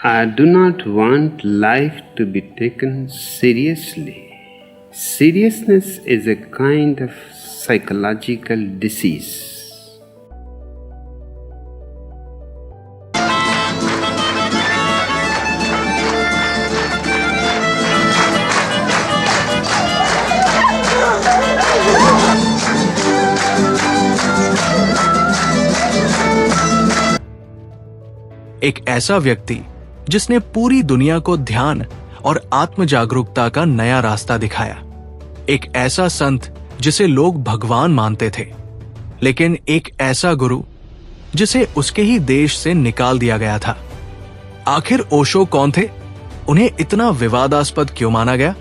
I do not want life to be taken seriously. Seriousness is a kind of psychological disease. एक ऐसा व्यक्ति जिसने पूरी दुनिया को ध्यान और आत्म जागरूकता का नया रास्ता दिखाया। एक ऐसा संत जिसे लोग भगवान मानते थे, लेकिन एक ऐसा गुरु जिसे उसके ही देश से निकाल दिया गया था। आखिर ओशो कौन थे? उन्हें इतना विवादास्पद क्यों माना गया?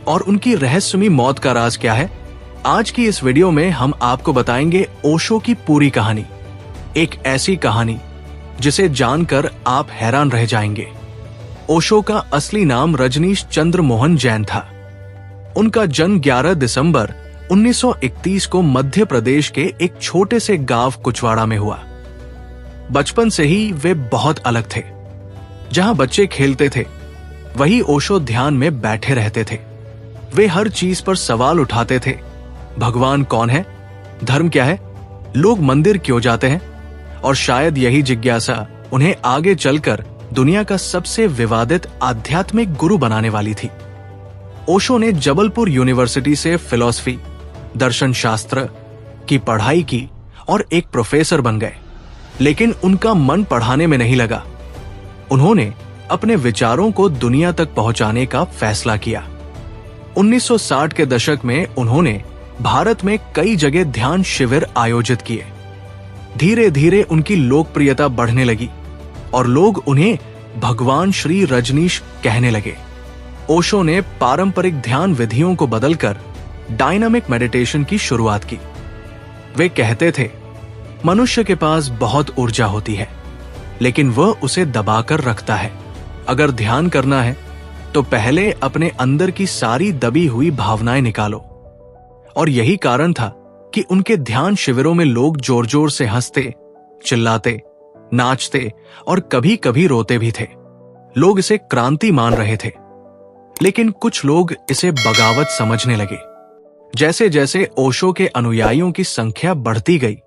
और उनकी रहस्यमयी मौत का राज क्या है? आज की इस वीडियो में हम आपको बताएंगे ओशो की पूरी कहानी। एक ऐसी कहानी जिसे जानकर आप हैरान रह जाएंगे। ओशो का असली नाम रजनीश चंद्र मोहन जैन था। उनका जन्म 11 दिसंबर 1931 को मध्य प्रदेश के एक छोटे से गांव कुचवाड़ा में हुआ। बचपन से ही वे बहुत अलग थे। जहां बच्चे खेलते थे, वही ओशो ध्यान में बैठे रहते थे। वे हर चीज पर सवाल उठाते थे। भगवान कौन है? धर्म क्या है? लोग मंदिर क्यों जाते हैं? और शायद यही जिज्ञासा उन्हें आगे चलकर दुनिया का सबसे विवादित आध्यात्मिक गुरु बनाने वाली थी। ओशो ने जबलपुर यूनिवर्सिटी से फिलॉसफी, दर्शन शास्त्र की पढ़ाई की और एक प्रोफेसर बन गए। लेकिन उनका मन पढ़ाने में नहीं लगा। उन्होंने अपने विचारों को दुनिया तक पहुंचाने का फैसला किया। 1960 के दशक में उन्होंने भारत में कई जगह ध्यान शिविर आयोजित किए। धीरे धीरे उनकी लोकप्रियता बढ़ने लगी और लोग उन्हें भगवान श्री रजनीश कहने लगे। ओशो ने पारंपरिक ध्यान विधियों को बदलकर डायनामिक मेडिटेशन की शुरुआत की। वे कहते थे, मनुष्य के पास बहुत ऊर्जा होती है, लेकिन वह उसे दबाकर रखता है। अगर ध्यान करना है तो पहले अपने अंदर की सारी दबी हुई भावनाएं निकालो। और यही कारण था कि उनके ध्यान शिविरों में लोग जोर जोर से हंसते, चिल्लाते, नाचते और कभी कभी रोते भी थे। लोग इसे क्रांति मान रहे थे, लेकिन कुछ लोग इसे बगावत समझने लगे। जैसे जैसे ओशो के अनुयायियों की संख्या बढ़ती गई,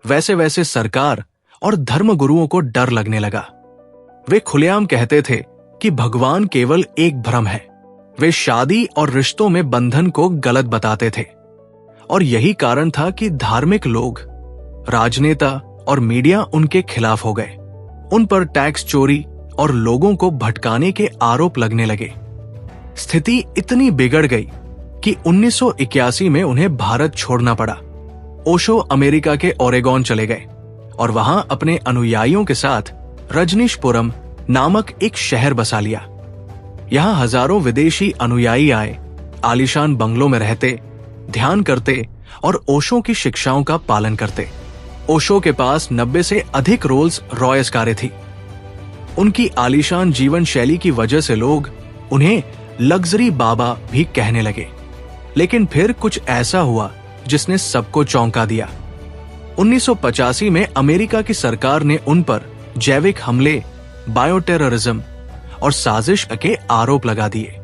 वैसे वैसे सरकार और धर्मगुरुओं को डर लगने लगा। वे खुलेआम कहते थे कि भगवान केवल एक भ्रम है। वे शादी और रिश्तों में बंधन को गलत बताते थे। और यही कारण था कि धार्मिक लोग, राजनेता और मीडिया उनके खिलाफ हो गए। उन पर टैक्स चोरी और लोगों को भटकाने के आरोप लगने लगे। स्थिति इतनी बिगड़ गई कि 1981 में उन्हें भारत छोड़ना पड़ा। ओशो अमेरिका के ओरेगॉन चले गए और वहां अपने अनुयायियों के साथ रजनीशपुरम नामक एक शहर बसा लिया। यहां हजारों विदेशी अनुयायी आए, आलीशान बंगलों में रहते, ध्यान करते और ओशो की शिक्षाओं का पालन करते। ओशो के पास 90 से अधिक रोल्स रॉयस कारें थी। उनकी आलीशान जीवन शैली की वजह से लोग उन्हें लग्जरी बाबा भी कहने लगे। लेकिन फिर कुछ ऐसा हुआ जिसने सबको चौंका दिया। 1985 में अमेरिका की सरकार ने उन पर जैविक हमले, बायोटेररिज्म और साजिश के आरोप लगा दिए।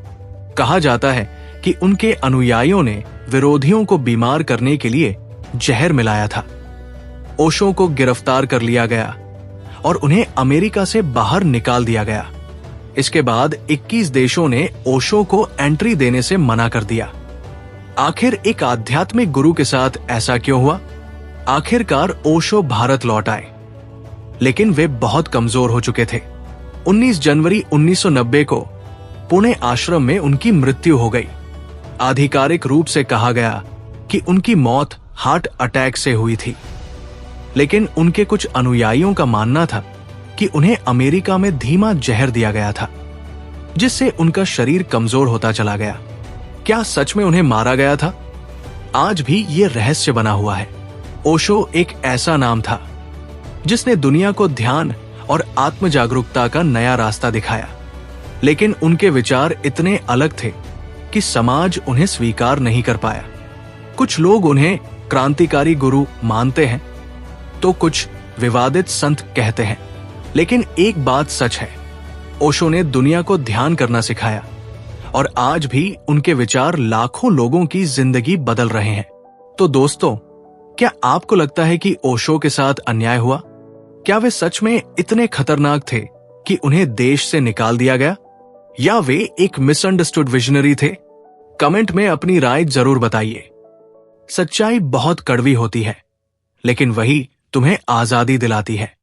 कहा जाता है कि उनके अनुयायियों ने विरोधियों को बीमार करने के लिए जहर मिलाया था। ओशो को गिरफ्तार कर लिया गया और उन्हें अमेरिका से बाहर निकाल दिया गया। इसके बाद 21 देशों ने ओशो को एंट्री देने से मना कर दिया। आखिर एक आध्यात्मिक गुरु के साथ ऐसा क्यों हुआ? आखिरकार ओशो भारत लौट आए, लेकिन वे बहुत कमजोर हो चुके थे। 19 जनवरी 1990 को पुणे आश्रम में उनकी मृत्यु हो गई। आधिकारिक रूप से कहा गया कि उनकी मौत हार्ट अटैक से हुई थी, लेकिन उनके कुछ अनुयायियों का मानना था कि उन्हें अमेरिका में धीमा जहर दिया गया था, जिससे उनका शरीर कमजोर होता चला गया। क्या सच में उन्हें मारा गया था? आज भी ये रहस्य बना हुआ है। ओशो एक ऐसा नाम था जिसने दुनिया को ध्यान और आत्म जागरूकता का नया रास्ता दिखाया, लेकिन उनके विचार इतने अलग थे कि समाज उन्हें स्वीकार नहीं कर पाया। कुछ लोग उन्हें क्रांतिकारी गुरु मानते हैं तो कुछ विवादित संत कहते हैं, लेकिन एक बात सच है, ओशो ने दुनिया को ध्यान करना सिखाया और आज भी उनके विचार लाखों लोगों की जिंदगी बदल रहे हैं। तो दोस्तों, क्या आपको लगता है कि ओशो के साथ अन्याय हुआ? क्या वे सच में इतने खतरनाक थे कि उन्हें देश से निकाल दिया गया, या वे एक मिसअंडरस्टूड विजनरी थे? कमेंट में अपनी राय जरूर बताइए। सच्चाई बहुत कड़वी होती है, लेकिन वही तुम्हें आजादी दिलाती है।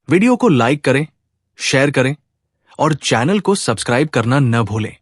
वीडियो को लाइक करें, शेयर करें और चैनल को सब्सक्राइब करना न भूलें।